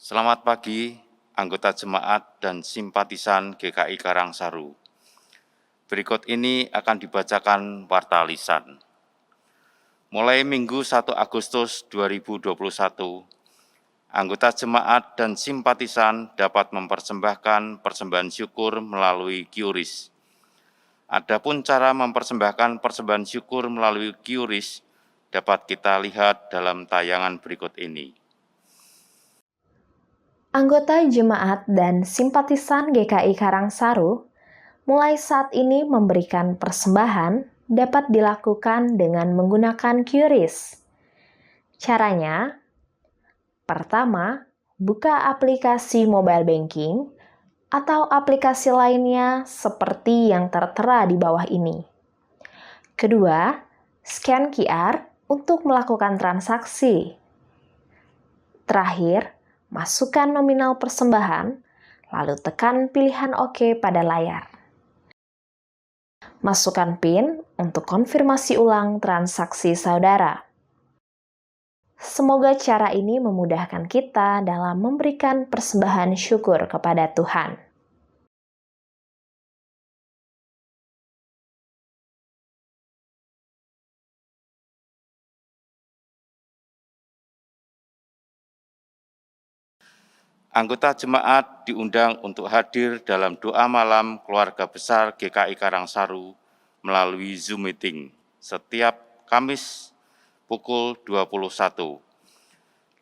Selamat pagi, anggota jemaat dan simpatisan GKI Karangsaru. Berikut ini akan dibacakan warta lisan. Mulai Minggu 1 Agustus 2021, anggota jemaat dan simpatisan dapat mempersembahkan persembahan syukur melalui QRIS. Adapun cara mempersembahkan persembahan syukur melalui QRIS dapat kita lihat dalam tayangan berikut ini. Anggota jemaat dan simpatisan GKI Karangsaru mulai saat ini memberikan persembahan dapat dilakukan dengan menggunakan QRIS. Caranya, pertama, buka aplikasi mobile banking atau aplikasi lainnya seperti yang tertera di bawah ini. Kedua, scan QR untuk melakukan transaksi. Terakhir, masukkan nominal persembahan, lalu tekan pilihan OK pada layar. Masukkan PIN untuk konfirmasi ulang transaksi saudara. Semoga cara ini memudahkan kita dalam memberikan persembahan syukur kepada Tuhan. Anggota jemaat diundang untuk hadir dalam doa malam keluarga besar GKI Karangsaru melalui Zoom Meeting setiap Kamis pukul 21.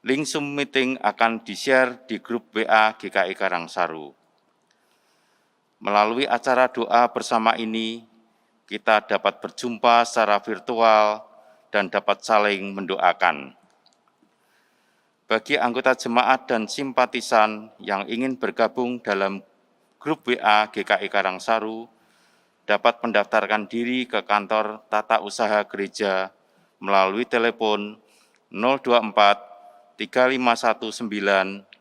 Link Zoom Meeting akan di-share di grup WA GKI Karangsaru. Melalui acara doa bersama ini, kita dapat berjumpa secara virtual dan dapat saling mendoakan. Bagi anggota jemaat dan simpatisan yang ingin bergabung dalam grup WA GKI Karangsaru, dapat mendaftarkan diri ke kantor Tata Usaha Gereja melalui telepon 024 3519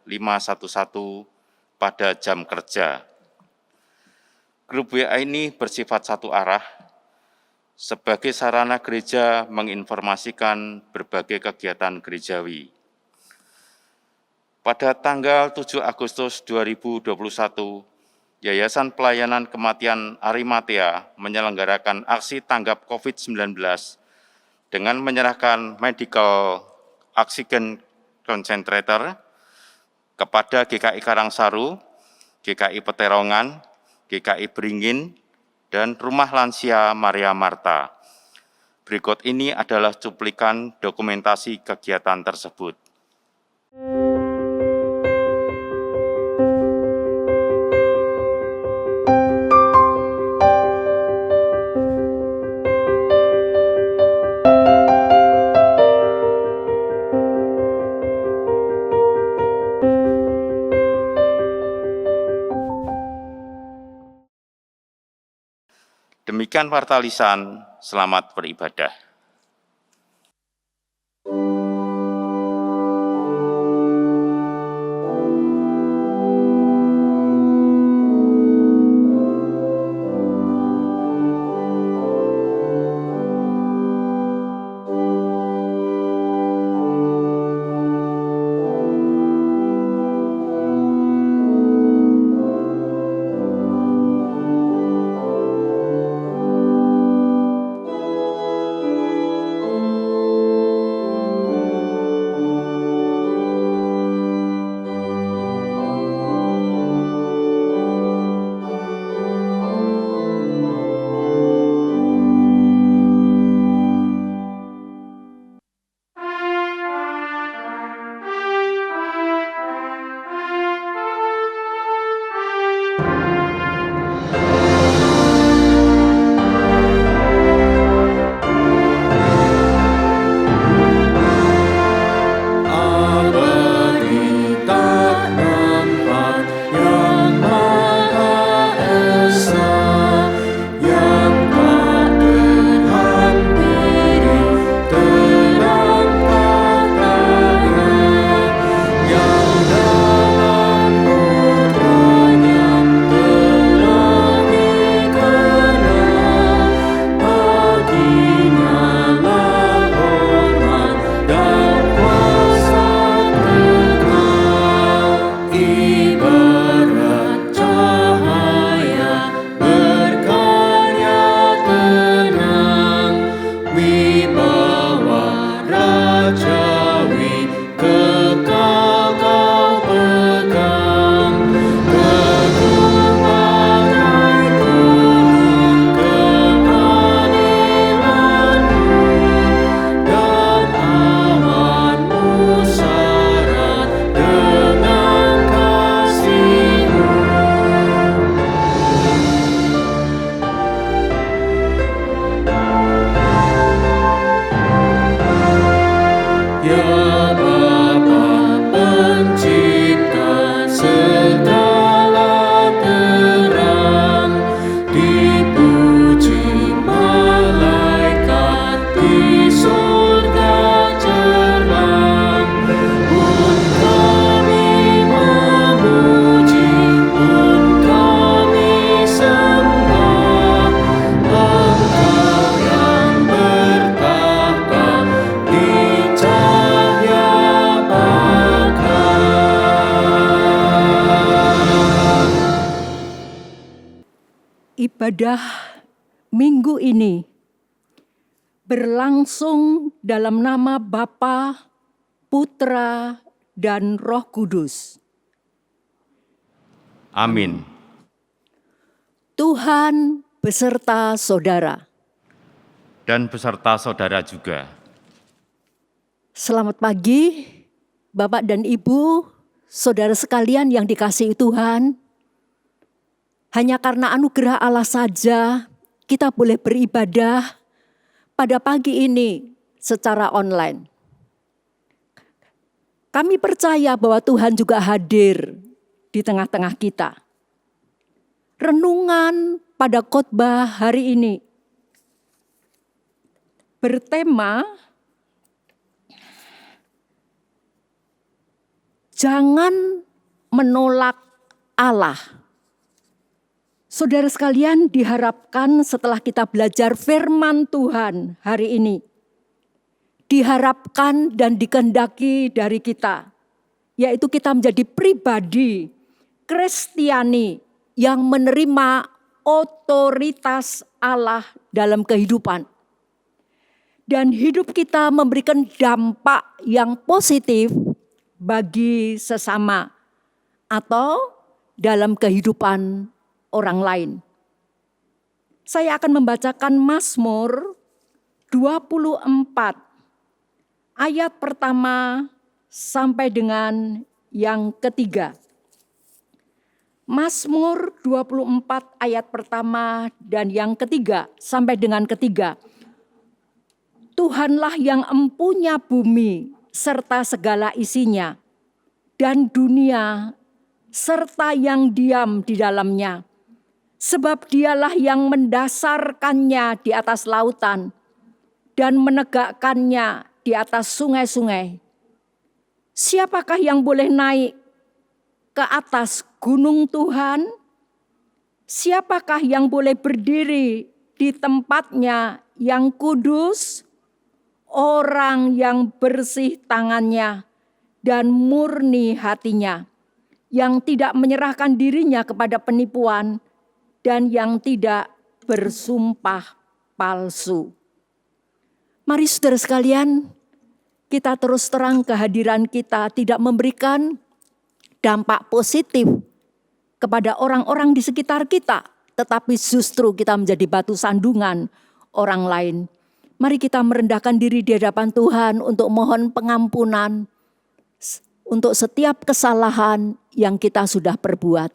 511 pada jam kerja. Grup WA ini bersifat satu arah, sebagai sarana gereja menginformasikan berbagai kegiatan gerejawi. Pada tanggal 7 Agustus 2021, Yayasan Pelayanan Kematian Arimatea menyelenggarakan aksi tanggap COVID-19 dengan menyerahkan medical oxygen concentrator kepada GKI Karangsaru, GKI Peterongan, GKI Beringin, dan Rumah Lansia Maria Marta. Berikut ini adalah cuplikan dokumentasi kegiatan tersebut. Demikian warta lisan, selamat beribadah. ibadah minggu ini berlangsung dalam nama Bapa, Putra, dan Roh Kudus. Amin. Tuhan beserta saudara. Dan beserta saudara juga. Selamat pagi, Bapak dan Ibu, saudara sekalian yang dikasihi Tuhan. Hanya karena anugerah Allah saja kita boleh beribadah pada pagi ini secara online. Kami percaya bahwa Tuhan juga hadir di tengah-tengah kita. Renungan pada khotbah hari ini bertema jangan menolak Allah. Saudara sekalian, diharapkan setelah kita belajar firman Tuhan hari ini, diharapkan dan dikehendaki dari kita, yaitu kita menjadi pribadi Kristiani yang menerima otoritas Allah dalam kehidupan. Dan hidup kita memberikan dampak yang positif bagi sesama atau dalam kehidupan orang lain. Saya akan membacakan Mazmur 24 ayat pertama sampai dengan yang ketiga. Mazmur 24 ayat pertama dan yang ketiga sampai dengan ketiga. Tuhanlah yang empunya bumi serta segala isinya, dan dunia serta yang diam di dalamnya. Sebab dialah yang mendasarkannya di atas lautan dan menegakkannya di atas sungai-sungai. Siapakah yang boleh naik ke atas gunung Tuhan? Siapakah yang boleh berdiri di tempatnya yang kudus? Orang yang bersih tangannya dan murni hatinya, yang tidak menyerahkan dirinya kepada penipuan dan yang tidak bersumpah palsu. Mari saudara sekalian, kita terus terang kehadiran kita tidak memberikan dampak positif kepada orang-orang di sekitar kita, tetapi justru kita menjadi batu sandungan orang lain. Mari kita merendahkan diri di hadapan Tuhan untuk mohon pengampunan untuk setiap kesalahan yang kita sudah perbuat.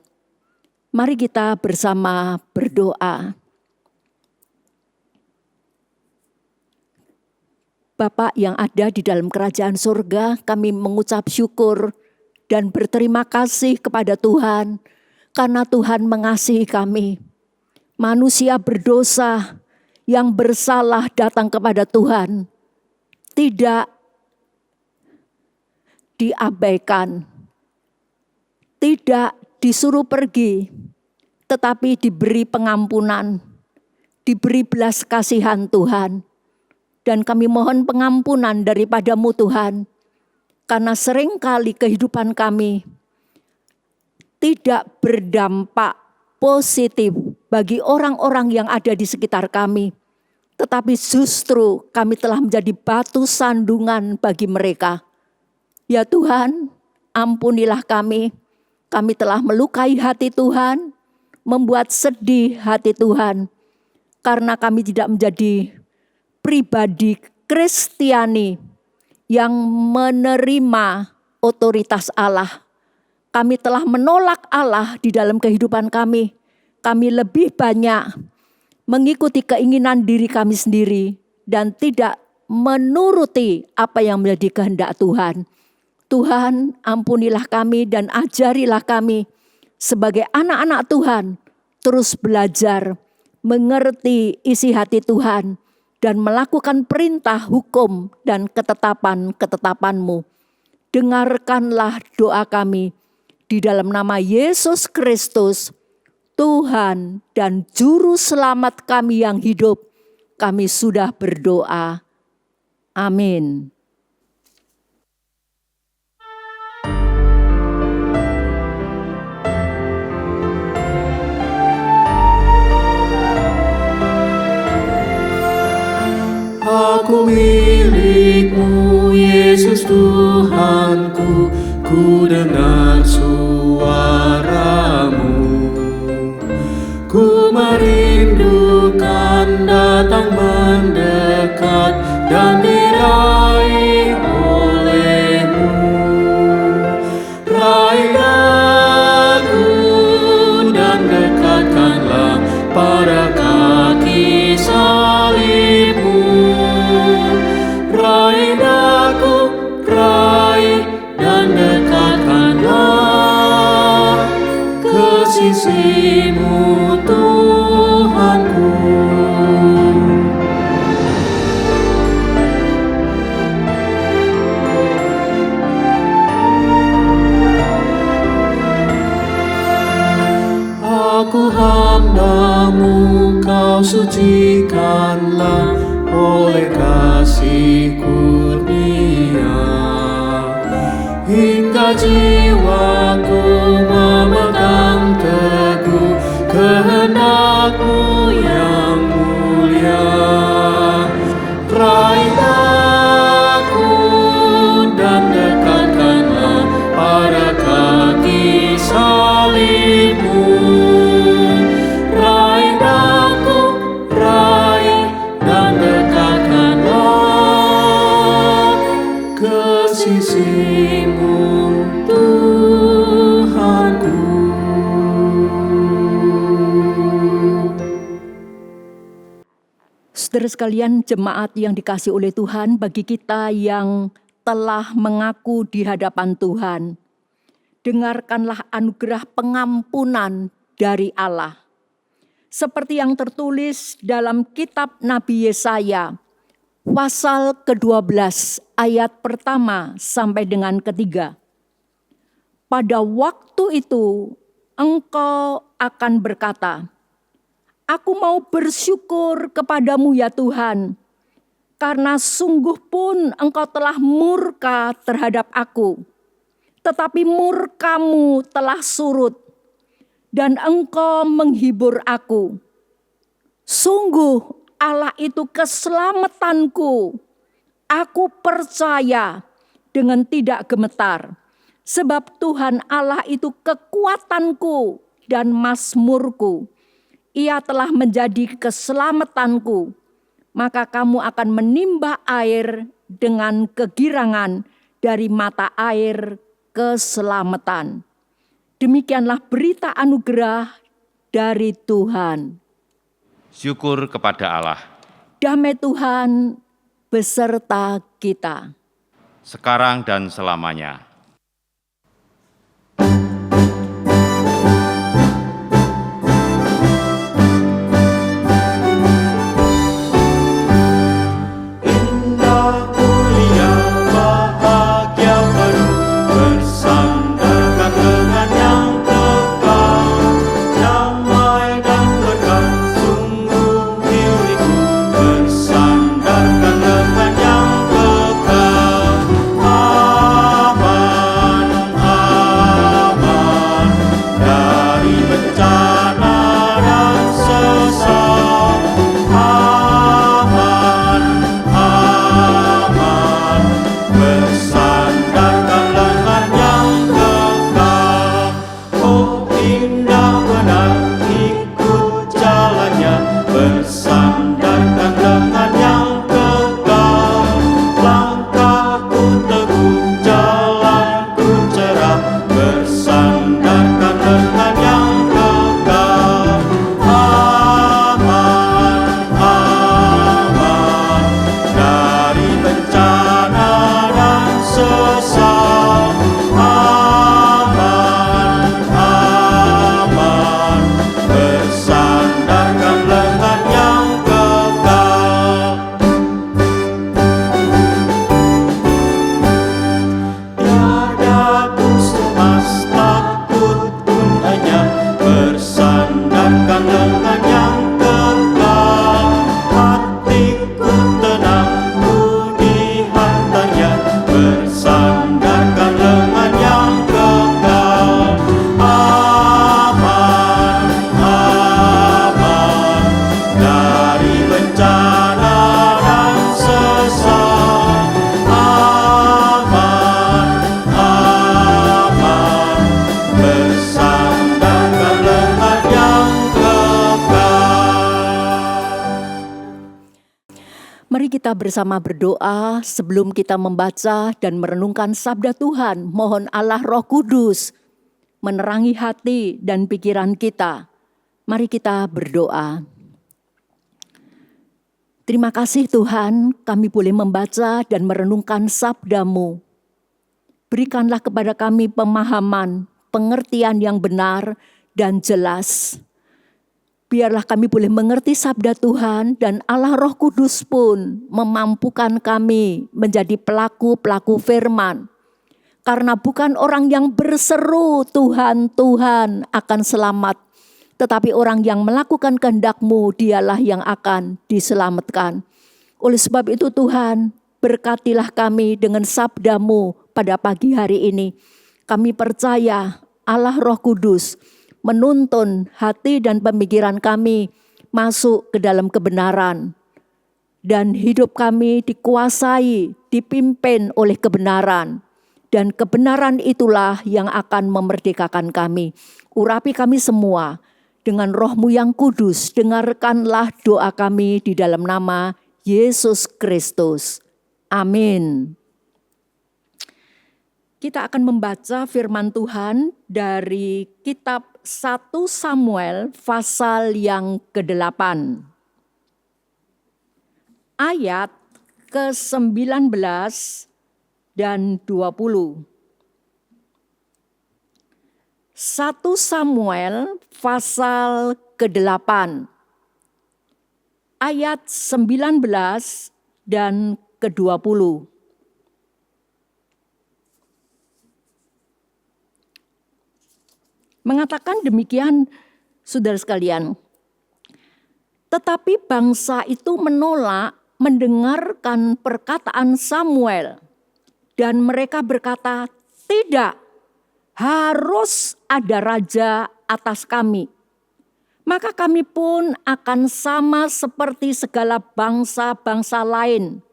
Mari kita bersama berdoa. Bapa yang ada di dalam kerajaan surga, kami mengucap syukur dan berterima kasih kepada Tuhan karena Tuhan mengasihi kami. Manusia berdosa yang bersalah datang kepada Tuhan, tidak diabaikan, tidak disuruh pergi, tetapi diberi pengampunan, diberi belas kasihan Tuhan. Dan kami mohon pengampunan daripada-Mu Tuhan, karena seringkali kehidupan kami tidak berdampak positif bagi orang-orang yang ada di sekitar kami, tetapi justru kami telah menjadi batu sandungan bagi mereka. Ya Tuhan, ampunilah kami telah melukai hati Tuhan, membuat sedih hati Tuhan, karena kami tidak menjadi pribadi Kristiani yang menerima otoritas Allah. Kami telah menolak Allah di dalam kehidupan kami. Kami lebih banyak mengikuti keinginan diri kami sendiri dan tidak menuruti apa yang menjadi kehendak Tuhan. Tuhan, ampunilah kami dan ajarilah kami sebagai anak-anak Tuhan terus belajar mengerti isi hati Tuhan dan melakukan perintah, hukum, dan ketetapan-ketetapan-Mu. Dengarkanlah doa kami di dalam nama Yesus Kristus, Tuhan dan Juru Selamat kami yang hidup. Kami sudah berdoa. Amin. Aku milik-Mu, Yesus Tuhanku, ku dengar suara-Mu. Ku merindukan datang mendekat dan diraih oleh-Mu. Raih aku dan dekatkanlah pada kaki salib-Mu. Raih aku, raih dan dekatkanlah ke sisi-Mu, Tuhanku. Aku hamba-Mu, Kau sucikanlah oleh kasih kurnia, hingga jiwaku memegang teguh kehendak-Mu yang mulia. Raih aku dan dekatkanlah pada kaki salib-Mu. Raih aku, raih dan dekatkanlah ke sisi-Mu, Tuhanku. Saudara sekalian, jemaat yang dikasihi oleh Tuhan, bagi kita yang telah mengaku di hadapan Tuhan, dengarkanlah anugerah pengampunan dari Allah. Seperti yang tertulis dalam kitab Nabi Yesaya, pasal ke-12 ayat pertama sampai dengan ketiga. Pada waktu itu engkau akan berkata, Aku mau bersyukur kepadamu ya Tuhan, karena sungguh pun engkau telah murka terhadap aku. Tetapi murka-Mu telah surut, dan engkau menghibur aku. Sungguh Allah itu keselamatanku. Aku percaya dengan tidak gemetar, sebab Tuhan Allah itu kekuatanku dan mazmurku. Ia telah menjadi keselamatanku. Maka kamu akan menimba air dengan kegirangan dari mata air keselamatan. Demikianlah berita anugerah dari Tuhan. Syukur kepada Allah. Damai Tuhan beserta kita. Sekarang dan selamanya. kita bersama berdoa sebelum kita membaca dan merenungkan sabda Tuhan. Mohon Allah Roh Kudus menerangi hati dan pikiran kita. Mari kita berdoa. Terima kasih Tuhan, kami boleh membaca dan merenungkan sabda-Mu. Berikanlah kepada kami pemahaman, pengertian yang benar dan jelas. Biarlah kami boleh mengerti sabda Tuhan dan Allah Roh Kudus pun memampukan kami menjadi pelaku-pelaku firman. Karena bukan orang yang berseru Tuhan, Tuhan akan selamat. Tetapi orang yang melakukan kehendak-Mu dialah yang akan diselamatkan. Oleh sebab itu Tuhan, berkatilah kami dengan sabda-Mu pada pagi hari ini. Kami percaya Allah Roh Kudus menuntun hati dan pemikiran kami masuk ke dalam kebenaran. Dan hidup kami dikuasai, dipimpin oleh kebenaran. Dan kebenaran itulah yang akan memerdekakan kami. Urapi kami semua dengan Roh-Mu yang kudus. Dengarkanlah doa kami di dalam nama Yesus Kristus. Amin. Kita akan membaca firman Tuhan dari kitab 1 Samuel pasal yang ke-8. Ayat ke-19 dan 20. 1 Samuel pasal ke-8. Ayat 19 dan ke-20. Mengatakan demikian, saudara sekalian. Tetapi bangsa itu menolak mendengarkan perkataan Samuel. Dan mereka berkata, tidak, harus ada raja atas kami. Maka kami pun akan sama seperti segala bangsa-bangsa lain.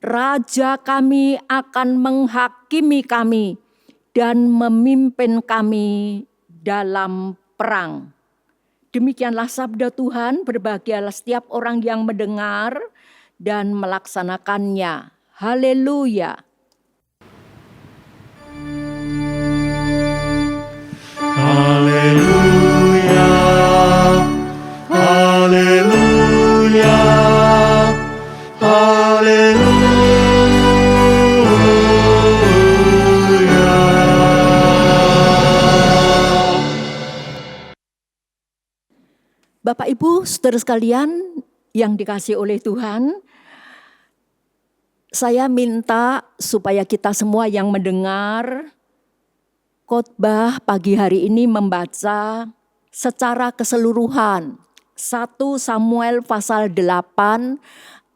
Raja kami akan menghakimi kami dan memimpin kami dalam perang. Demikianlah sabda Tuhan, berbahagialah setiap orang yang mendengar dan melaksanakannya. Haleluya. Haleluya, haleluya, haleluya. Bapak Ibu, saudara sekalian yang dikasihi oleh Tuhan, saya minta supaya kita semua yang mendengar khotbah pagi hari ini membaca secara keseluruhan 1 Samuel pasal 8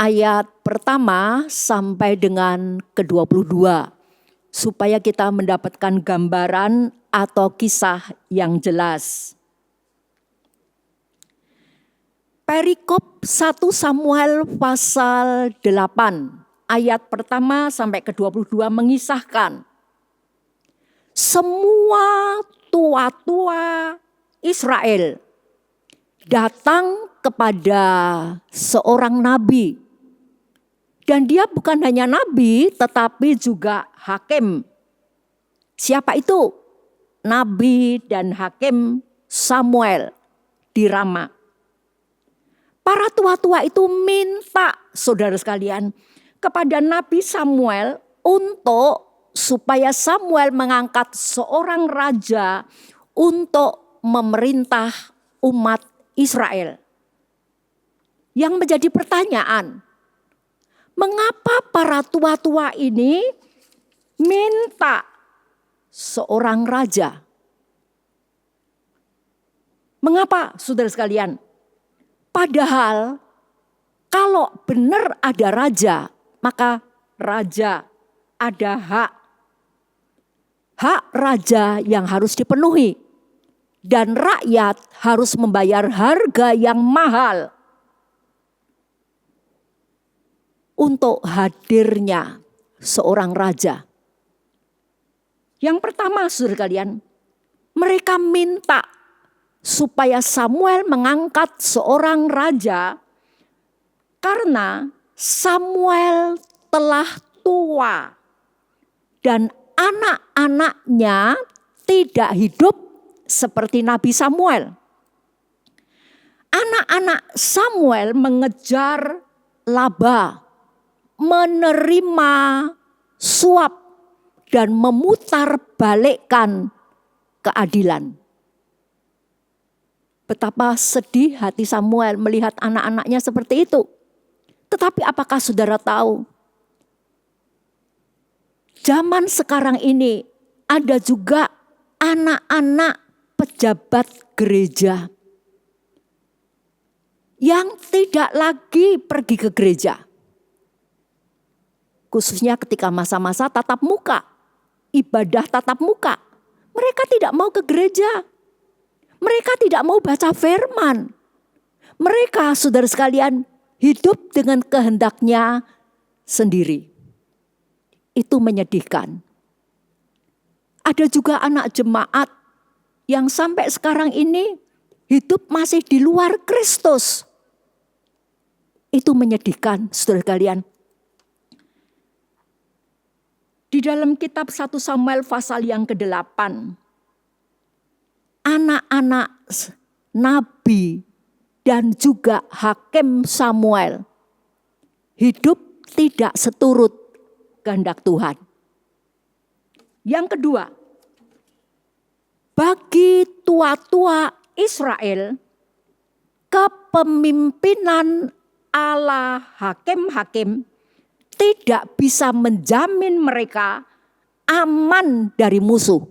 ayat pertama sampai dengan ke-22 supaya kita mendapatkan gambaran atau kisah yang jelas. Perikop 1 Samuel pasal 8 ayat pertama sampai ke-22 mengisahkan semua tua-tua Israel datang kepada seorang nabi. Dan dia bukan hanya nabi tetapi juga hakim. Siapa itu? Nabi dan hakim Samuel di Rama. Para tua-tua itu minta, saudara sekalian, kepada Nabi Samuel untuk supaya Samuel mengangkat seorang raja untuk memerintah umat Israel. Yang menjadi pertanyaan, mengapa para tua-tua ini minta seorang raja? Mengapa, saudara sekalian? Padahal kalau benar ada raja, maka raja ada hak. Hak raja yang harus dipenuhi. Dan rakyat harus membayar harga yang mahal untuk hadirnya seorang raja. Yang pertama, saudara sekalian, mereka minta supaya Samuel mengangkat seorang raja karena Samuel telah tua dan anak-anaknya tidak hidup seperti Nabi Samuel. Anak-anak Samuel mengejar laba, menerima suap, dan memutarbalikkan keadilan. Betapa sedih hati Samuel melihat anak-anaknya seperti itu. Tetapi apakah saudara tahu? Zaman sekarang ini ada juga anak-anak pejabat gereja yang tidak lagi pergi ke gereja. Khususnya ketika masa-masa tatap muka, ibadah tatap muka. Mereka tidak mau ke gereja. Mereka tidak mau baca firman. Mereka, saudara sekalian, hidup dengan kehendaknya sendiri. Itu menyedihkan. Ada juga anak jemaat yang sampai sekarang ini hidup masih di luar Kristus. Itu menyedihkan, saudara sekalian. Di dalam kitab 1 Samuel pasal yang ke-8, anak-anak nabi dan juga hakim Samuel hidup tidak seturut kehendak Tuhan. Yang kedua, bagi tua-tua Israel, kepemimpinan Allah hakim-hakim tidak bisa menjamin mereka aman dari musuh.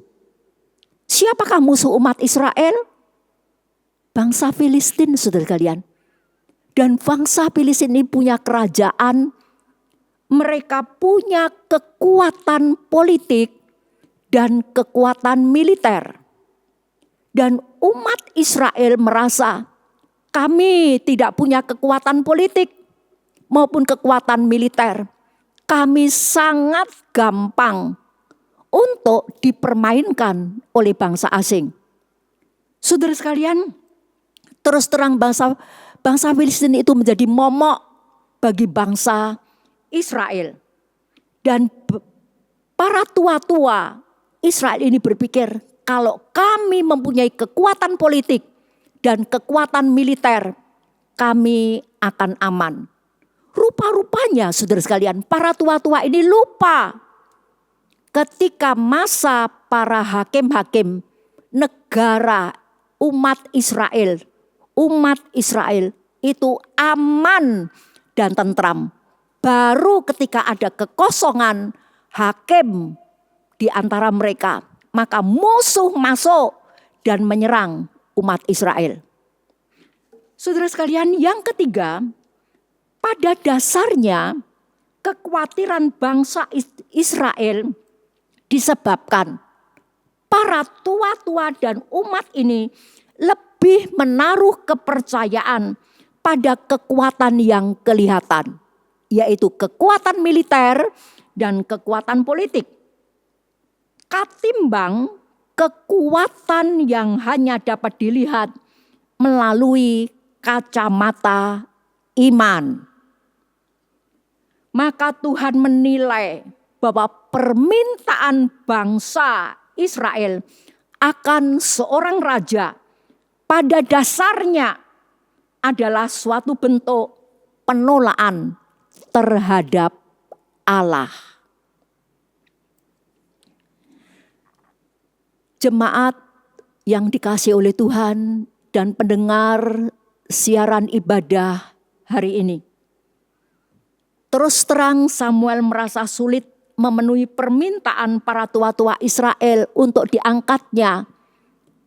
Siapakah musuh umat Israel? Bangsa Filistin, saudara sekalian. Dan bangsa Filistin ini punya kerajaan, mereka punya kekuatan politik dan kekuatan militer. Dan umat Israel merasa kami tidak punya kekuatan politik maupun kekuatan militer. Kami sangat gampang untuk dipermainkan oleh bangsa asing. Saudara sekalian, terus terang bangsa Filistin itu menjadi momok bagi bangsa Israel. Dan para tua-tua Israel ini berpikir, kalau kami mempunyai kekuatan politik dan kekuatan militer, kami akan aman. Rupa-rupanya saudara sekalian, para tua-tua ini lupa ketika masa para hakim-hakim negara umat Israel itu aman dan tentram. Baru ketika ada kekosongan hakim di antara mereka, maka musuh masuk dan menyerang umat Israel. Saudara sekalian, yang ketiga, pada dasarnya kekhawatiran bangsa Israel disebabkan para tua-tua dan umat ini lebih menaruh kepercayaan pada kekuatan yang kelihatan, yaitu kekuatan militer dan kekuatan politik, ketimbang kekuatan yang hanya dapat dilihat melalui kacamata iman. Maka Tuhan menilai bahwa permintaan bangsa Israel akan seorang raja pada dasarnya adalah suatu bentuk penolakan terhadap Allah. Jemaat yang dikasihi oleh Tuhan dan pendengar siaran ibadah hari ini. Terus terang Samuel merasa sulit memenuhi permintaan para tua-tua Israel untuk diangkatnya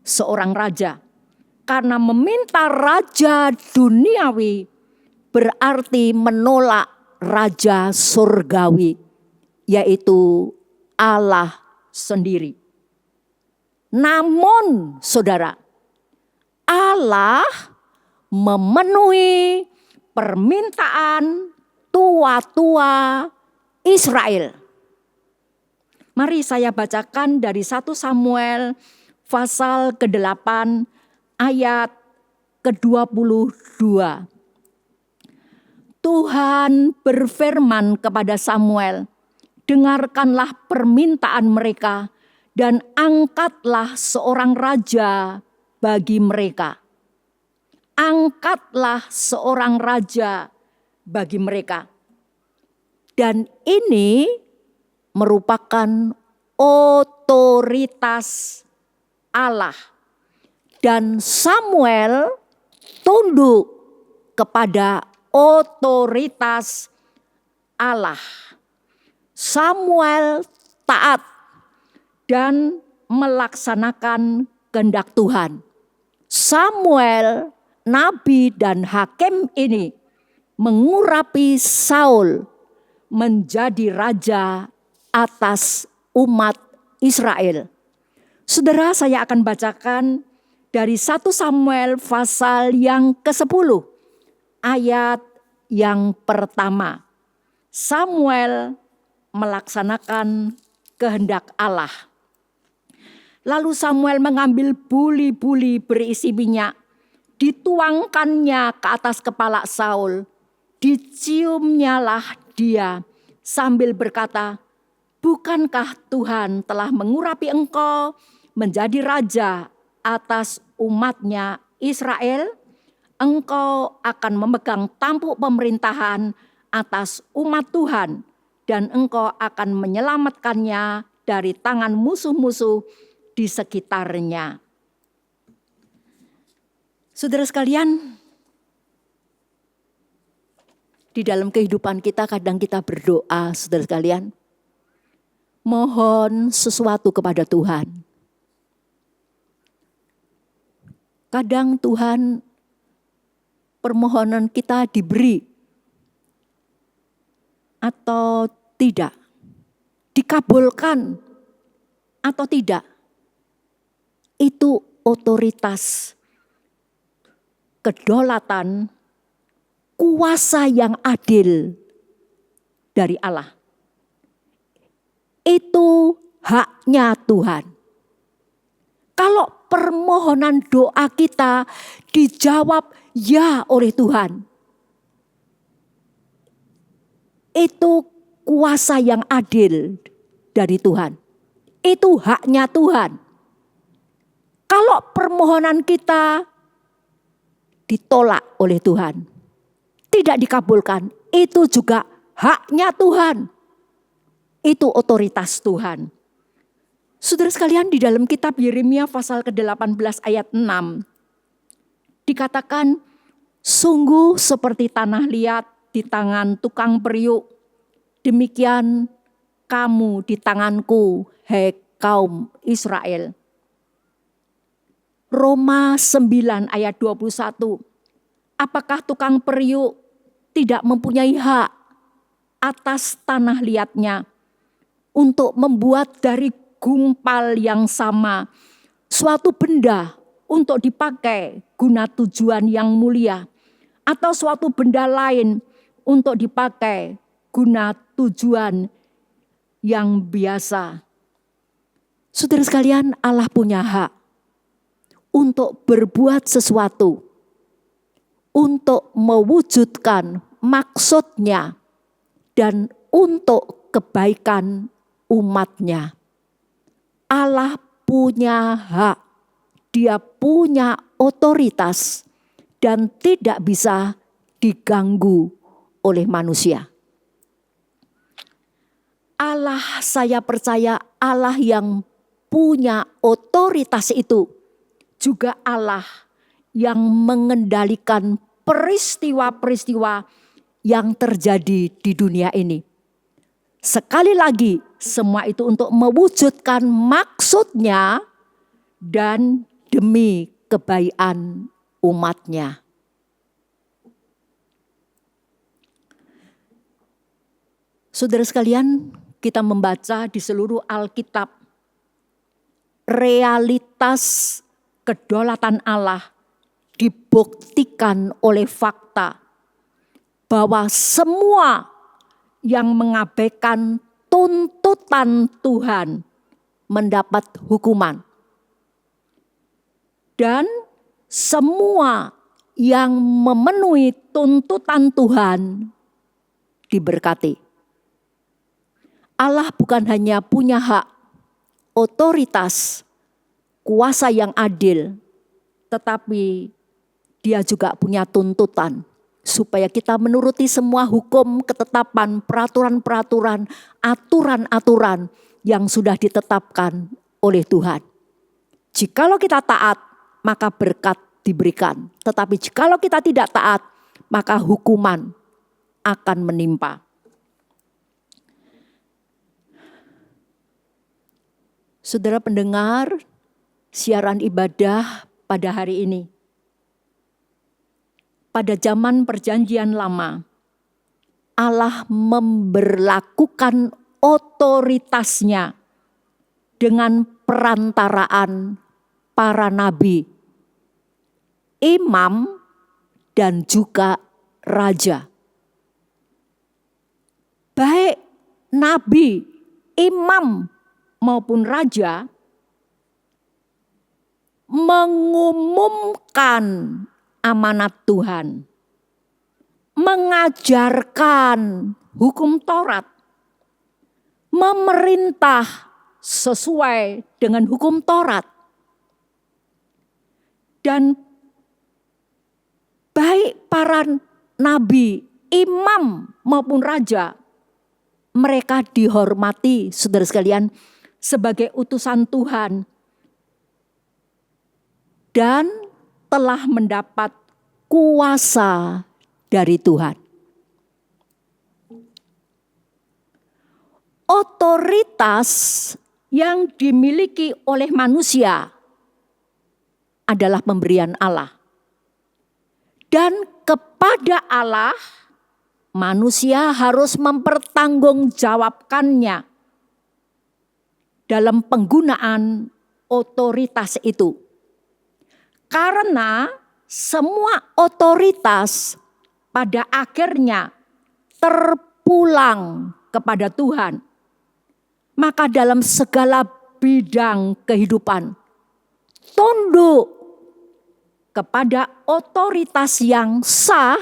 seorang raja. Karena meminta raja duniawi berarti menolak raja surgawi, yaitu Allah sendiri. Namun saudara, Allah memenuhi permintaan tua-tua Israel. Mari saya bacakan dari 1 Samuel pasal ke-8 ayat ke-22. Tuhan berfirman kepada Samuel, dengarkanlah permintaan mereka dan angkatlah seorang raja bagi mereka. Angkatlah seorang raja bagi mereka. Dan ini merupakan otoritas Allah. Dan Samuel tunduk kepada otoritas Allah. Samuel taat dan melaksanakan kehendak Tuhan. Samuel, nabi dan hakim ini mengurapi Saul menjadi raja atas umat Israel. Saudara, saya akan bacakan dari 1 Samuel pasal yang ke-10 ayat yang pertama. Samuel melaksanakan kehendak Allah. Lalu Samuel mengambil buli-buli berisi minyak, dituangkannya ke atas kepala Saul, diciumnyalah dia sambil berkata, bukankah Tuhan telah mengurapi engkau menjadi raja atas umatnya Israel? Engkau akan memegang tampuk pemerintahan atas umat Tuhan, dan engkau akan menyelamatkannya dari tangan musuh-musuh di sekitarnya. Saudara sekalian, di dalam kehidupan kita kadang kita berdoa, saudara sekalian, mohon sesuatu kepada Tuhan. Kadang Tuhan permohonan kita diberi atau tidak, dikabulkan atau tidak. Itu otoritas, kedaulatan, kuasa yang adil dari Allah. Itu haknya Tuhan. Kalau permohonan doa kita dijawab ya oleh Tuhan, itu kuasa yang adil dari Tuhan. Itu haknya Tuhan. Kalau permohonan kita ditolak oleh Tuhan, tidak dikabulkan, itu juga haknya Tuhan. Itu otoritas Tuhan. Saudara sekalian, di dalam kitab Yeremia pasal ke-18 ayat 6 dikatakan, sungguh seperti tanah liat di tangan tukang periuk, demikian kamu di tanganku, hai kaum Israel. Roma 9 ayat 21. Apakah tukang periuk tidak mempunyai hak atas tanah liatnya untuk membuat dari gumpal yang sama suatu benda untuk dipakai guna tujuan yang mulia, atau suatu benda lain untuk dipakai guna tujuan yang biasa? Saudara sekalian, Allah punya hak untuk berbuat sesuatu, untuk mewujudkan maksudnya, dan untuk kebaikan umatnya. Allah punya hak, dia punya otoritas, dan tidak bisa diganggu oleh manusia. Allah, saya percaya Allah yang punya otoritas itu juga Allah yang mengendalikan peristiwa-peristiwa yang terjadi di dunia ini. Sekali lagi, semua itu untuk mewujudkan maksudnya dan demi kebaikan umatnya. Saudara sekalian, kita membaca di seluruh Alkitab realitas kedaulatan Allah dibuktikan oleh fakta bahwa semua yang mengabaikan tuntutan Tuhan mendapat hukuman. Dan semua yang memenuhi tuntutan Tuhan diberkati. Allah bukan hanya punya hak, otoritas, kuasa yang adil, tetapi Dia juga punya tuntutan supaya kita menuruti semua hukum, ketetapan, peraturan-peraturan, aturan-aturan yang sudah ditetapkan oleh Tuhan. Jikalau kita taat, maka berkat diberikan. Tetapi jikalau kita tidak taat, maka hukuman akan menimpa. Saudara pendengar siaran ibadah pada hari ini. Pada zaman perjanjian lama, Allah memberlakukan otoritasnya dengan perantaraan para nabi, imam, dan juga raja. Baik nabi, imam, maupun raja mengumumkan amanat Tuhan, mengajarkan hukum Taurat, memerintah sesuai dengan hukum Taurat. Dan baik para nabi, imam maupun raja, mereka dihormati, saudara sekalian, sebagai utusan Tuhan dan telah mendapat kuasa dari Tuhan. Otoritas yang dimiliki oleh manusia adalah pemberian Allah. Dan kepada Allah, manusia harus mempertanggungjawabkannya dalam penggunaan otoritas itu. Karena semua otoritas pada akhirnya terpulang kepada Tuhan. Maka dalam segala bidang kehidupan, tunduk kepada otoritas yang sah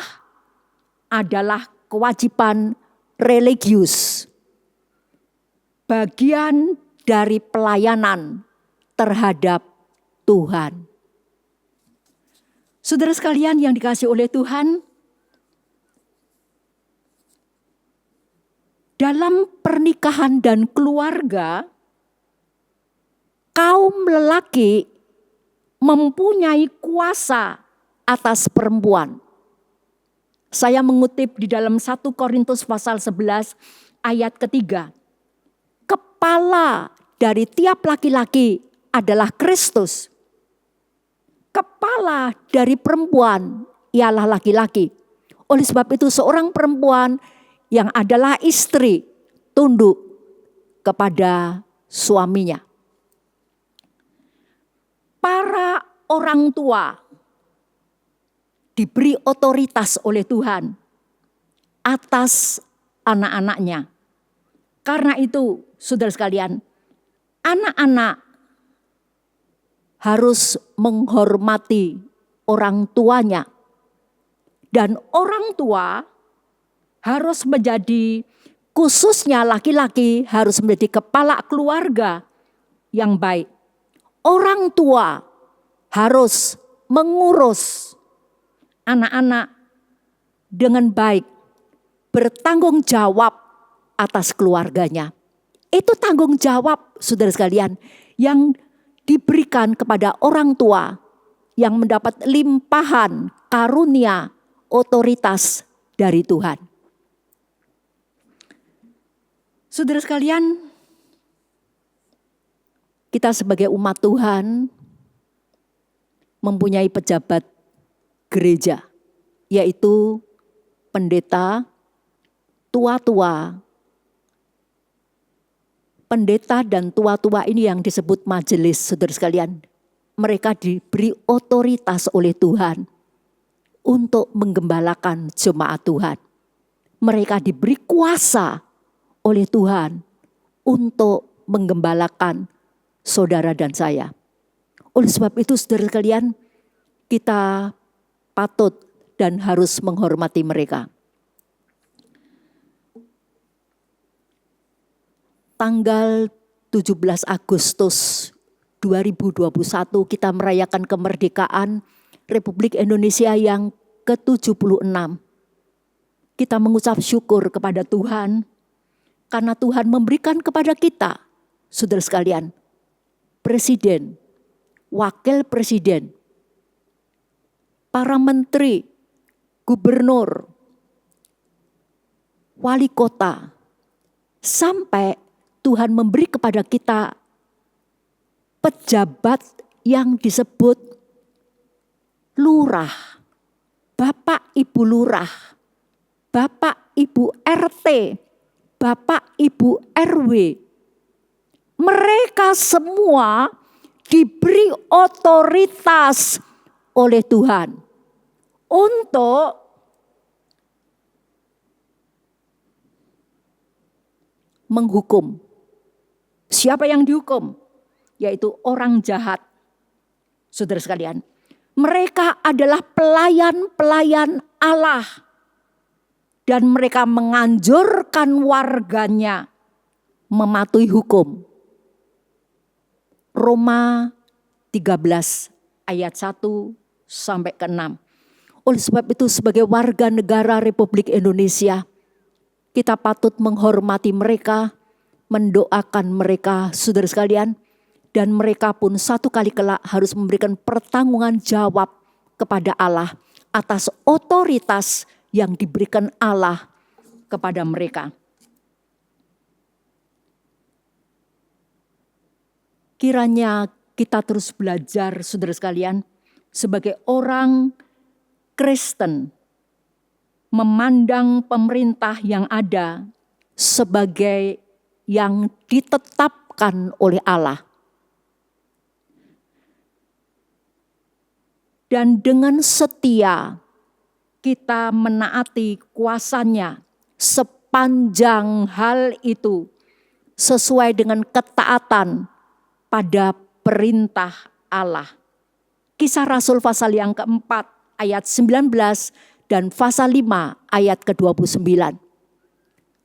adalah kewajiban religius. Bagian dari pelayanan terhadap Tuhan. Saudara sekalian yang dikasihi oleh Tuhan, dalam pernikahan dan keluarga, kaum lelaki mempunyai kuasa atas perempuan. Saya mengutip di dalam 1 Korintus pasal 11 ayat ketiga. Kepala dari tiap laki-laki adalah Kristus. Kepala dari perempuan ialah laki-laki. Oleh sebab itu seorang perempuan yang adalah istri tunduk kepada suaminya. Para orang tua diberi otoritas oleh Tuhan atas anak-anaknya. Karena itu, saudara sekalian, anak-anak harus menghormati orang tuanya. Dan orang tua harus menjadi, khususnya laki-laki, harus menjadi kepala keluarga yang baik. Orang tua harus mengurus anak-anak dengan baik, bertanggung jawab atas keluarganya. Itu tanggung jawab, saudara sekalian, yang diberikan kepada orang tua yang mendapat limpahan karunia otoritas dari Tuhan. Saudara sekalian, kita sebagai umat Tuhan mempunyai pejabat gereja, yaitu pendeta, tua-tua. Pendeta dan tua-tua ini yang disebut majelis, saudara sekalian. Mereka diberi otoritas oleh Tuhan untuk menggembalakan jemaat Tuhan. Mereka diberi kuasa oleh Tuhan untuk menggembalakan saudara dan saya. Oleh sebab itu, saudara sekalian, kita patut dan harus menghormati mereka. Tanggal 17 Agustus 2021 kita merayakan kemerdekaan Republik Indonesia yang ke-76. Kita mengucap syukur kepada Tuhan karena Tuhan memberikan kepada kita, saudara sekalian, presiden, wakil presiden, para menteri, gubernur, wali kota, sampai Tuhan memberi kepada kita pejabat yang disebut lurah, Bapak Ibu Lurah, Bapak Ibu RT, Bapak Ibu RW. Mereka semua diberi otoritas oleh Tuhan untuk menghukum. Siapa yang dihukum? Yaitu orang jahat. Saudara sekalian, mereka adalah pelayan-pelayan Allah. Dan mereka menganjurkan warganya mematuhi hukum. Roma 13 ayat 1 sampai ke 6. Oleh sebab itu sebagai warga negara Republik Indonesia, kita patut menghormati mereka, mendoakan mereka, saudara sekalian. Dan mereka pun satu kali kelak harus memberikan pertanggungan jawab kepada Allah atas otoritas yang diberikan Allah kepada mereka. Kiranya kita terus belajar, saudara sekalian, sebagai orang Kristen, memandang pemerintah yang ada sebagai yang ditetapkan oleh Allah. Dan dengan setia kita menaati kuasanya sepanjang hal itu sesuai dengan ketaatan pada perintah Allah. Kisah Rasul pasal yang keempat ayat 19 dan pasal 5 ayat ke-29.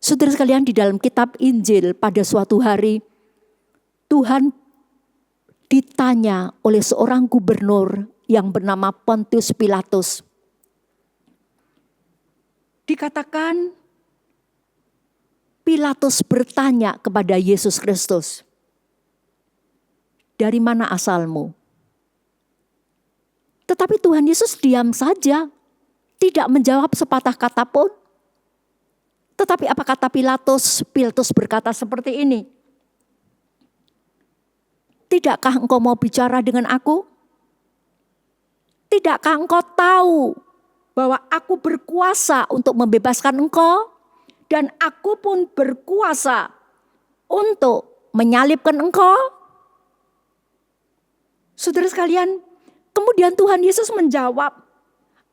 Saudara sekalian, di dalam kitab Injil pada suatu hari Tuhan ditanya oleh seorang gubernur yang bernama Pontius Pilatus. Dikatakan Pilatus bertanya kepada Yesus Kristus, "Dari mana asalmu?" Tetapi Tuhan Yesus diam saja, tidak menjawab sepatah kata pun. Tetapi apa kata Pilatus? Pilatus berkata seperti ini, "Tidakkah engkau mau bicara dengan aku? Tidakkah engkau tahu bahwa aku berkuasa untuk membebaskan engkau? Dan aku pun berkuasa untuk menyalibkan engkau?" Saudara sekalian, kemudian Tuhan Yesus menjawab,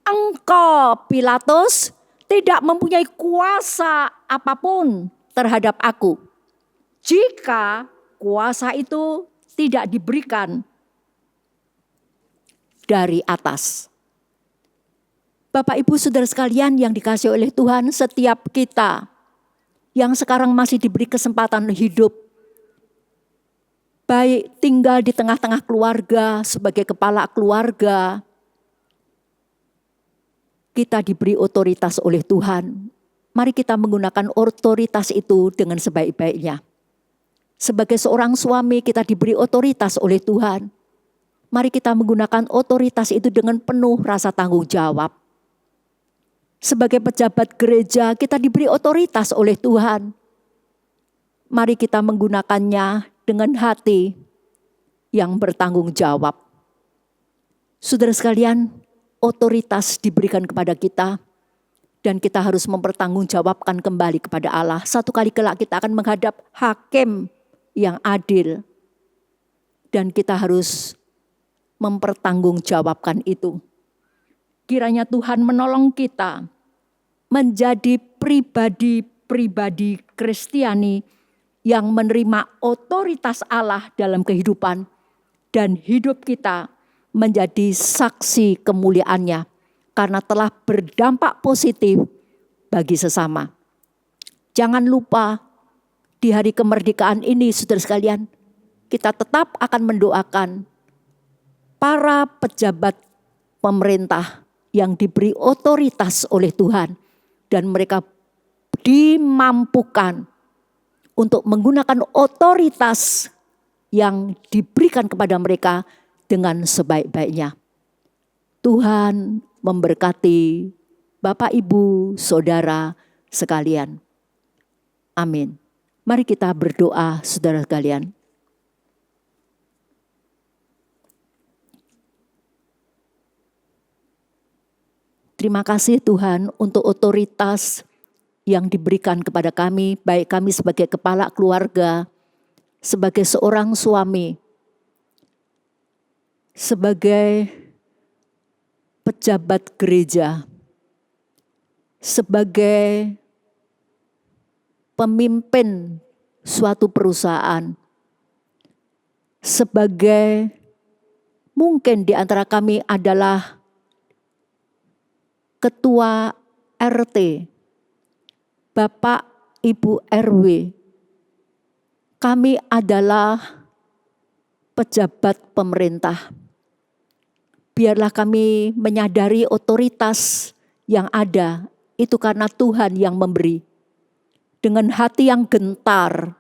"Engkau Pilatus tidak mempunyai kuasa apapun terhadap aku, jika kuasa itu tidak diberikan dari atas." Bapak Ibu saudara sekalian yang dikasihi oleh Tuhan, setiap kita yang sekarang masih diberi kesempatan hidup, baik tinggal di tengah-tengah keluarga sebagai kepala keluarga, kita diberi otoritas oleh Tuhan. Mari kita menggunakan otoritas itu dengan sebaik-baiknya. Sebagai seorang suami kita diberi otoritas oleh Tuhan. Mari kita menggunakan otoritas itu dengan penuh rasa tanggung jawab. Sebagai pejabat gereja kita diberi otoritas oleh Tuhan. Mari kita menggunakannya dengan hati yang bertanggung jawab. Saudara sekalian, otoritas diberikan kepada kita dan kita harus mempertanggungjawabkan kembali kepada Allah. Satu kali kelak kita akan menghadap hakim yang adil dan kita harus mempertanggungjawabkan itu. Kiranya Tuhan menolong kita menjadi pribadi-pribadi Kristiani yang menerima otoritas Allah dalam kehidupan dan hidup kita menjadi saksi kemuliaannya. karena telah berdampak positif bagi sesama. Jangan lupa di hari kemerdekaan ini, saudara sekalian, kita tetap akan mendoakan para pejabat pemerintah yang diberi otoritas oleh Tuhan dan mereka dimampukan untuk menggunakan otoritas yang diberikan kepada mereka dengan sebaik-baiknya. Tuhan memberkati Bapak, Ibu, Saudara sekalian. Amin. Mari kita berdoa, saudara sekalian. Terima kasih Tuhan untuk otoritas yang diberikan kepada kami, baik kami sebagai kepala keluarga, sebagai seorang suami, sebagai pejabat gereja, sebagai pemimpin suatu perusahaan, sebagai mungkin di antara kami adalah ketua RT, Bapak Ibu RW, kami adalah pejabat pemerintah. Biarlah kami menyadari otoritas yang ada, itu karena Tuhan yang memberi. Dengan hati yang gentar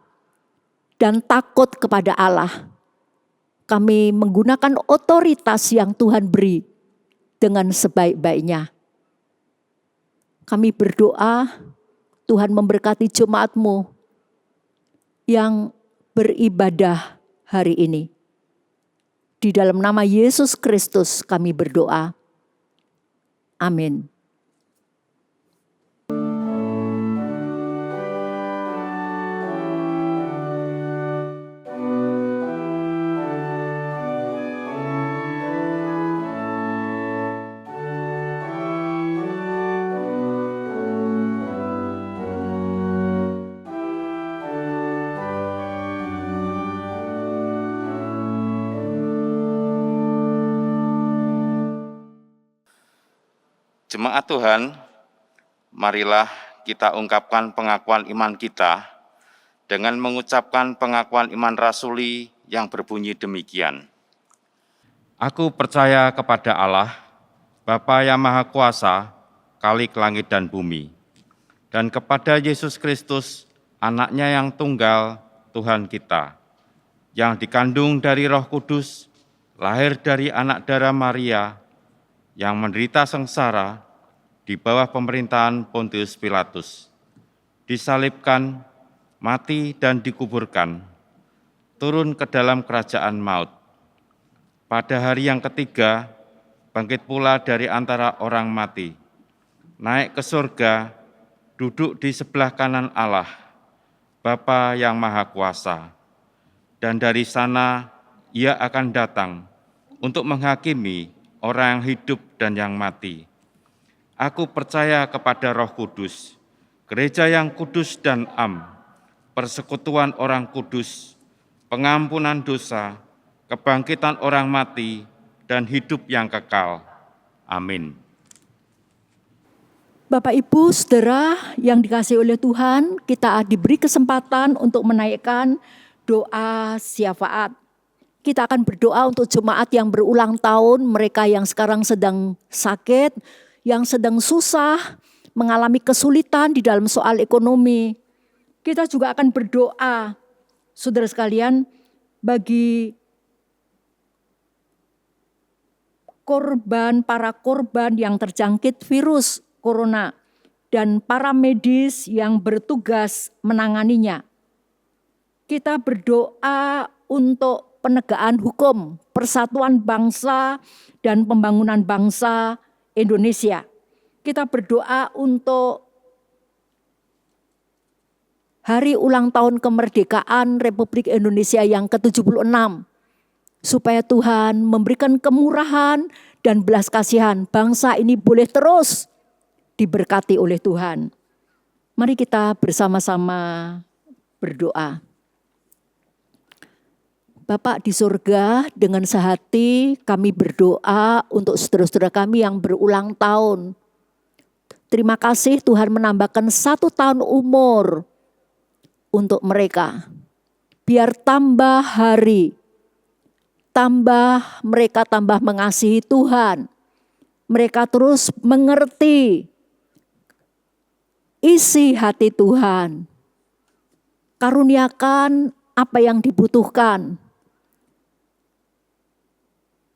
dan takut kepada Allah, kami menggunakan otoritas yang Tuhan beri dengan sebaik-baiknya. Kami berdoa, Tuhan memberkati jemaat-Mu yang beribadah hari ini. Di dalam nama Yesus Kristus kami berdoa. Amin. Jemaat Tuhan, marilah kita ungkapkan pengakuan iman kita dengan mengucapkan pengakuan iman rasuli yang berbunyi demikian. Aku percaya kepada Allah, Bapa yang Maha Kuasa, Khalik langit dan bumi, dan kepada Yesus Kristus, Anak-Nya yang tunggal, Tuhan kita, yang dikandung dari Roh Kudus, lahir dari anak darah Maria, yang menderita sengsara di bawah pemerintahan Pontius Pilatus, disalibkan, mati dan dikuburkan, turun ke dalam kerajaan maut. Pada hari yang ketiga, bangkit pula dari antara orang mati, naik ke surga, duduk di sebelah kanan Allah, Bapa yang Maha Kuasa, dan dari sana Ia akan datang untuk menghakimi orang yang hidup dan yang mati. Aku percaya kepada Roh Kudus, gereja yang kudus dan am, persekutuan orang kudus, pengampunan dosa, kebangkitan orang mati, dan hidup yang kekal. Amin. Bapak, Ibu, Saudara yang dikasihi oleh Tuhan, kita diberi kesempatan untuk menaikkan doa syafaat. Kita akan berdoa untuk jemaat yang berulang tahun, mereka yang sekarang sedang sakit, yang sedang susah, mengalami kesulitan di dalam soal ekonomi. Kita juga akan berdoa, saudara sekalian, bagi para korban yang terjangkit virus corona dan para medis yang bertugas menanganinya. Kita berdoa untuk penegakan hukum, persatuan bangsa dan pembangunan bangsa Indonesia. Kita berdoa untuk hari ulang tahun kemerdekaan Republik Indonesia yang ke-76, supaya Tuhan memberikan kemurahan dan belas kasihan, bangsa ini boleh terus diberkati oleh Tuhan. Mari kita bersama-sama berdoa. Bapak di surga, dengan sehati kami berdoa untuk saudara-saudara kami yang berulang tahun. Terima kasih Tuhan menambahkan 1 tahun umur untuk mereka. Biar tambah hari, mereka tambah mengasihi Tuhan. Mereka terus mengerti isi hati Tuhan. Karuniakan apa yang dibutuhkan.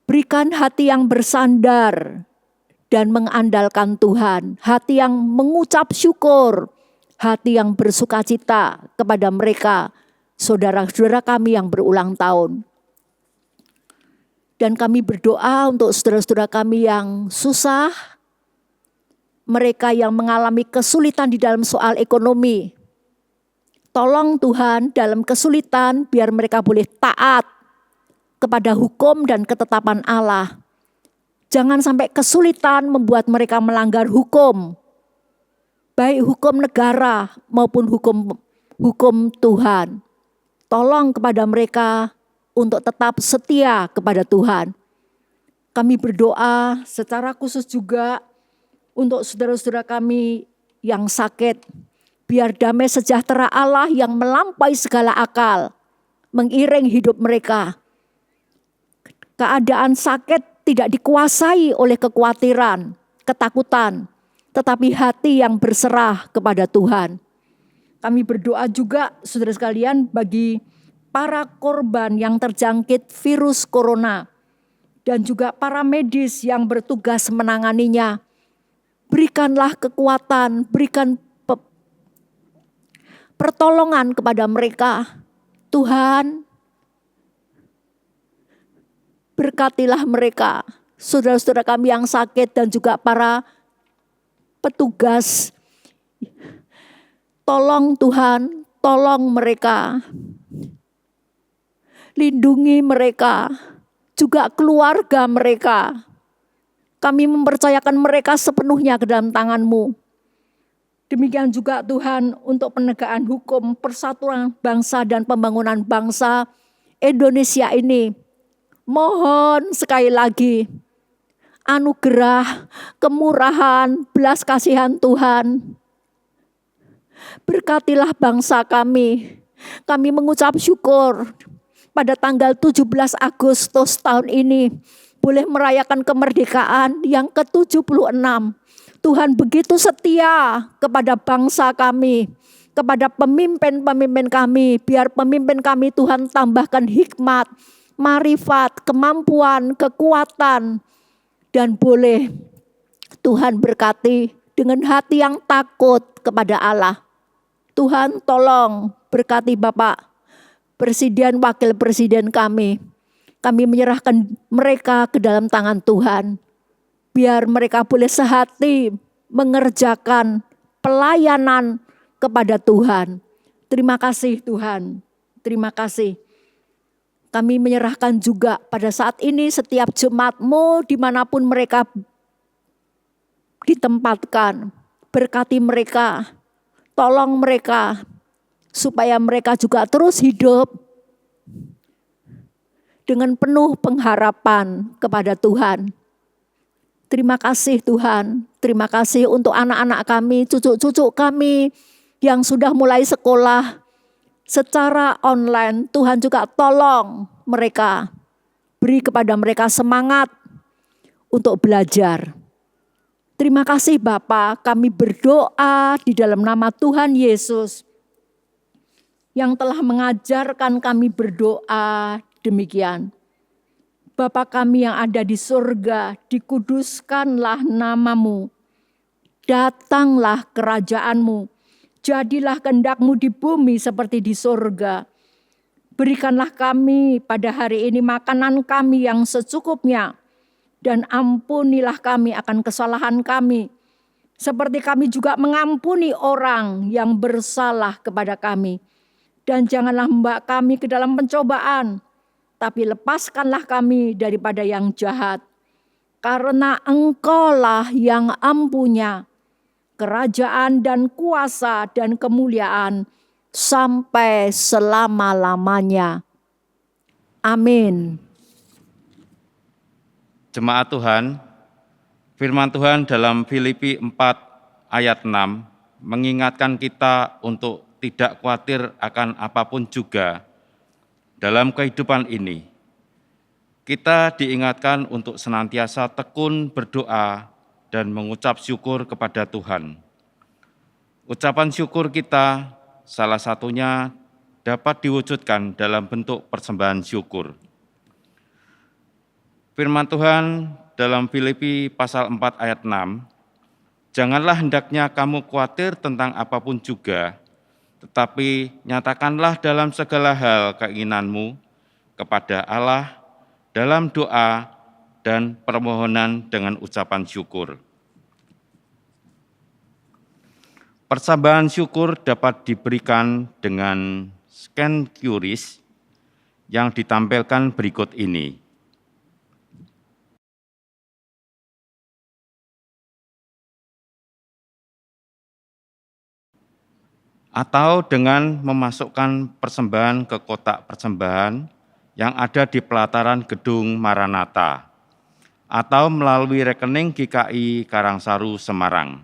Berikan hati yang bersandar dan mengandalkan Tuhan. Hati yang mengucap syukur. Hati yang bersukacita kepada mereka, saudara-saudara kami yang berulang tahun. Dan kami berdoa untuk saudara-saudara kami yang susah, mereka yang mengalami kesulitan di dalam soal ekonomi. Tolong Tuhan dalam kesulitan biar mereka boleh taat kepada hukum dan ketetapan Allah. Jangan sampai kesulitan membuat mereka melanggar hukum. Baik hukum negara maupun hukum Tuhan. Tolong kepada mereka untuk tetap setia kepada Tuhan. Kami berdoa secara khusus juga untuk saudara-saudara kami yang sakit. Biar damai sejahtera Allah yang melampaui segala akal mengiring hidup mereka. Keadaan sakit tidak dikuasai oleh kekhawatiran, ketakutan, tetapi hati yang berserah kepada Tuhan. Kami berdoa juga saudara sekalian bagi para korban yang terjangkit virus corona dan juga para medis yang bertugas menanganinya. Berikanlah kekuatan, berikan pertolongan kepada mereka. Tuhan, berkatilah mereka, saudara-saudara kami yang sakit dan juga para petugas. Tolong Tuhan, tolong mereka. Lindungi mereka, juga keluarga mereka. Kami mempercayakan mereka sepenuhnya ke dalam tangan-Mu. Demikian juga Tuhan untuk penegakan hukum, persatuan bangsa dan pembangunan bangsa Indonesia ini. Mohon sekali lagi anugerah, kemurahan, belas kasihan Tuhan. Berkatilah bangsa kami. Kami mengucap syukur pada tanggal 17 Agustus tahun ini boleh merayakan kemerdekaan yang ke-76. Tuhan begitu setia kepada bangsa kami, kepada pemimpin-pemimpin kami. Biar pemimpin kami Tuhan tambahkan hikmat, marifat, kemampuan, kekuatan. Dan boleh Tuhan berkati dengan hati yang takut kepada Allah. Tuhan tolong berkati Bapak Presiden, Wakil Presiden kami. Kami menyerahkan mereka ke dalam tangan Tuhan. Biar mereka boleh sehati mengerjakan pelayanan kepada Tuhan. Terima kasih Tuhan, terima kasih. Kami menyerahkan juga pada saat ini setiap jemaat-Mu dimanapun mereka ditempatkan. Berkati mereka, tolong mereka, supaya mereka juga terus hidup dengan penuh pengharapan kepada Tuhan. Terima kasih Tuhan, terima kasih untuk anak-anak kami, cucu-cucu kami yang sudah mulai sekolah secara online. Tuhan juga tolong mereka, beri kepada mereka semangat untuk belajar. Terima kasih Bapa, kami berdoa di dalam nama Tuhan Yesus yang telah mengajarkan kami berdoa demikian. Bapa kami yang ada di surga, dikuduskanlah nama-Mu. Datanglah kerajaan-Mu. Jadilah kehendak-Mu di bumi seperti di surga. Berikanlah kami pada hari ini makanan kami yang secukupnya. Dan ampunilah kami akan kesalahan kami. Seperti kami juga mengampuni orang yang bersalah kepada kami. Dan janganlah membawa kami ke dalam pencobaan, tapi lepaskanlah kami daripada yang jahat. Karena Engkaulah yang empunya kerajaan dan kuasa dan kemuliaan sampai selama-lamanya. Amin. Jemaat Tuhan, firman Tuhan dalam Filipi 4 ayat 6 mengingatkan kita untuk tidak khawatir akan apapun juga dalam kehidupan ini. Kita diingatkan untuk senantiasa tekun berdoa dan mengucap syukur kepada Tuhan. Ucapan syukur kita salah satunya dapat diwujudkan dalam bentuk persembahan syukur. Firman Tuhan dalam Filipi pasal 4 ayat 6, janganlah hendaknya kamu khawatir tentang apapun juga, tetapi nyatakanlah dalam segala hal keinginanmu kepada Allah dalam doa dan permohonan dengan ucapan syukur. Persembahan syukur dapat diberikan dengan scan QRIS yang ditampilkan berikut ini. Atau dengan memasukkan persembahan ke kotak persembahan yang ada di pelataran gedung Maranatha, atau melalui rekening GKI Karangsaru Semarang.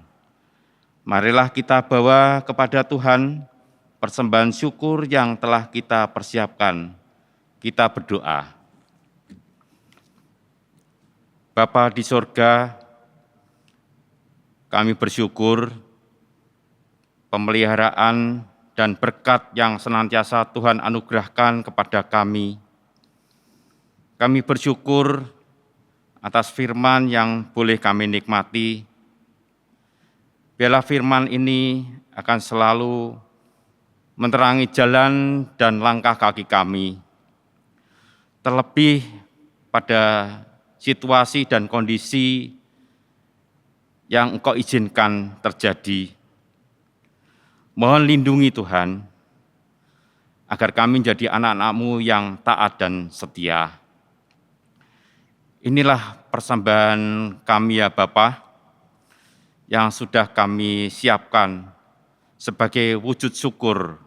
Marilah kita bawa kepada Tuhan persembahan syukur yang telah kita persiapkan. Kita berdoa. Bapa di sorga, kami bersyukur pemeliharaan dan berkat yang senantiasa Tuhan anugerahkan kepada kami. Kami bersyukur atas firman yang boleh kami nikmati. Biarlah firman ini akan selalu menerangi jalan dan langkah kaki kami, terlebih pada situasi dan kondisi yang Engkau izinkan terjadi. Mohon lindungi Tuhan, agar kami menjadi anak-anak-Mu yang taat dan setia. Inilah persembahan kami ya Bapa, yang sudah kami siapkan sebagai wujud syukur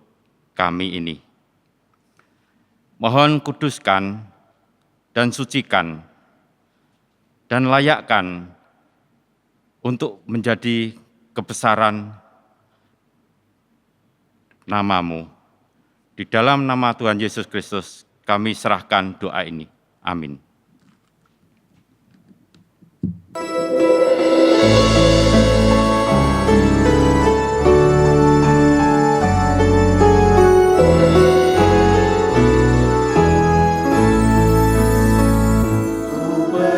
kami ini. Mohon kuduskan dan sucikan dan layakkan untuk menjadi kebesaran nama-Mu. Di dalam nama Tuhan Yesus Kristus kami serahkan doa ini. Amin.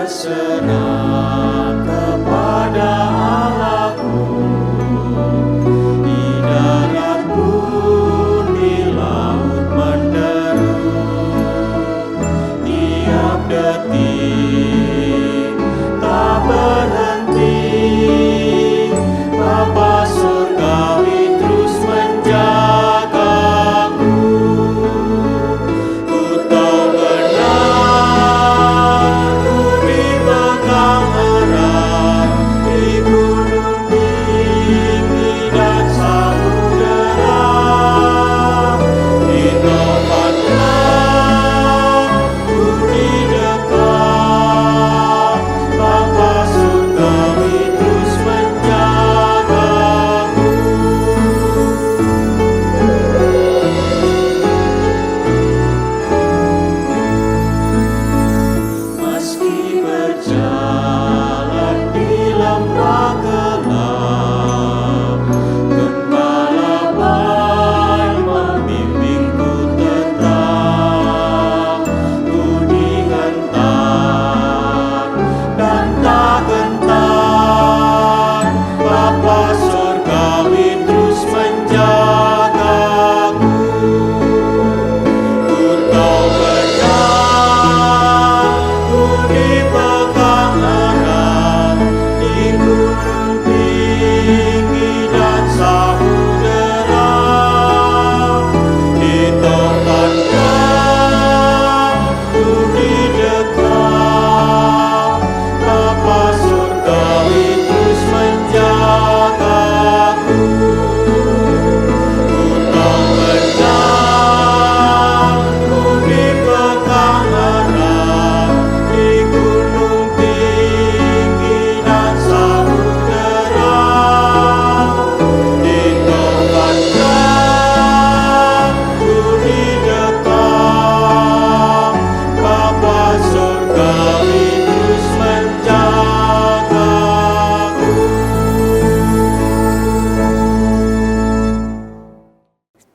Berserah kepada Allahku, di darat pun di laut menderu, tiap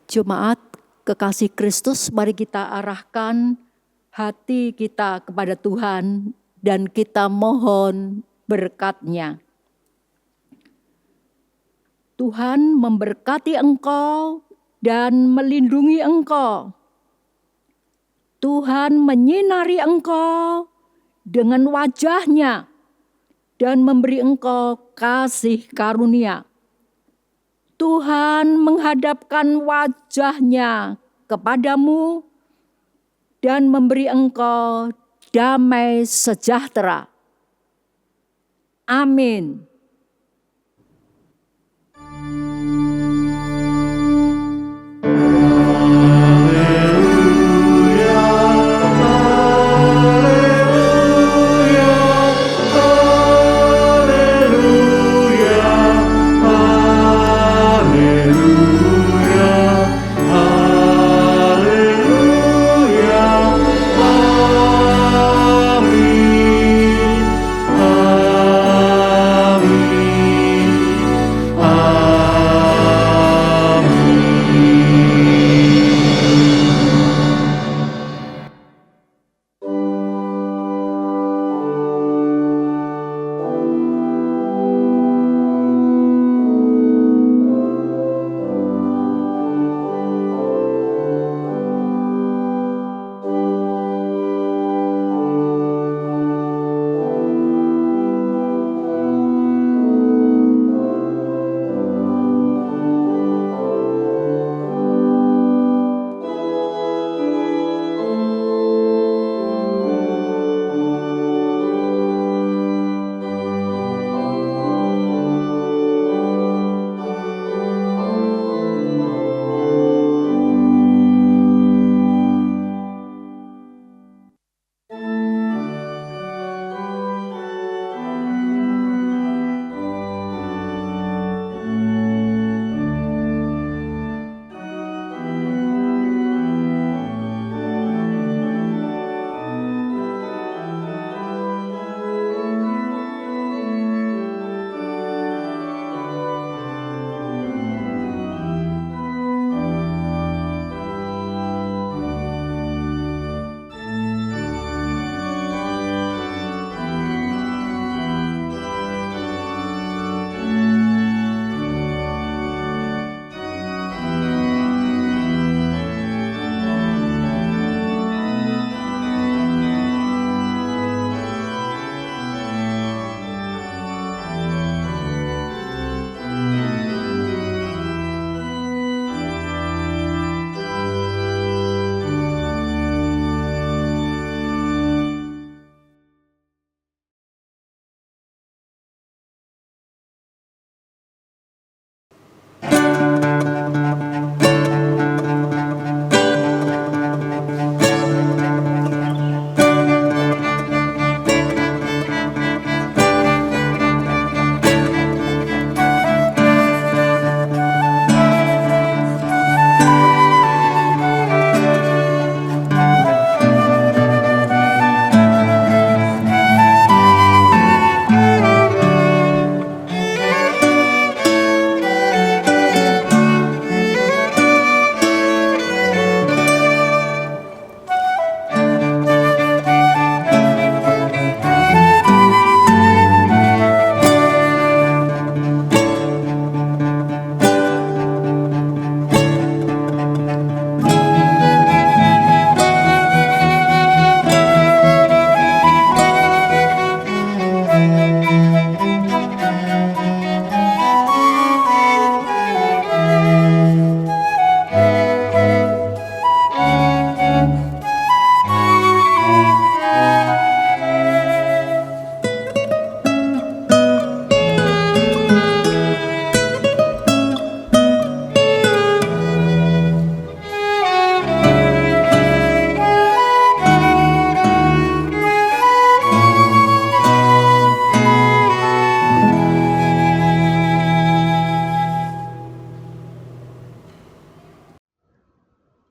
Jemaat kekasih Kristus, mari kita arahkan hati kita kepada Tuhan dan kita mohon berkat-Nya. Tuhan memberkati engkau dan melindungi engkau. Tuhan menyinari engkau dengan wajah-Nya dan memberi engkau kasih karunia. Tuhan menghadapkan wajah-Nya kepadamu dan memberi engkau damai sejahtera. Amin.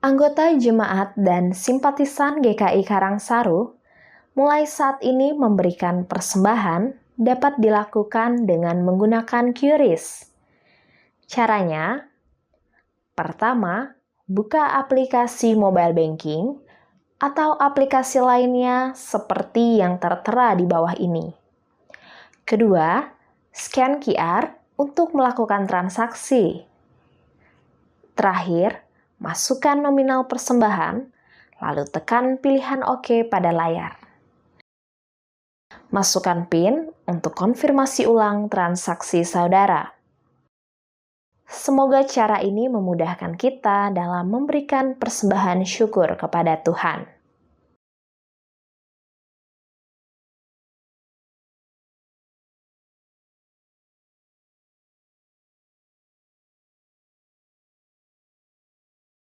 Anggota jemaat dan simpatisan GKI Karangsaru mulai saat ini memberikan persembahan dapat dilakukan dengan menggunakan QRIS. Caranya, pertama, buka aplikasi mobile banking atau aplikasi lainnya seperti yang tertera di bawah ini. Kedua, scan QR untuk melakukan transaksi. Terakhir, masukkan nominal persembahan, lalu tekan pilihan OK pada layar. Masukkan PIN untuk konfirmasi ulang transaksi saudara. Semoga cara ini memudahkan kita dalam memberikan persembahan syukur kepada Tuhan.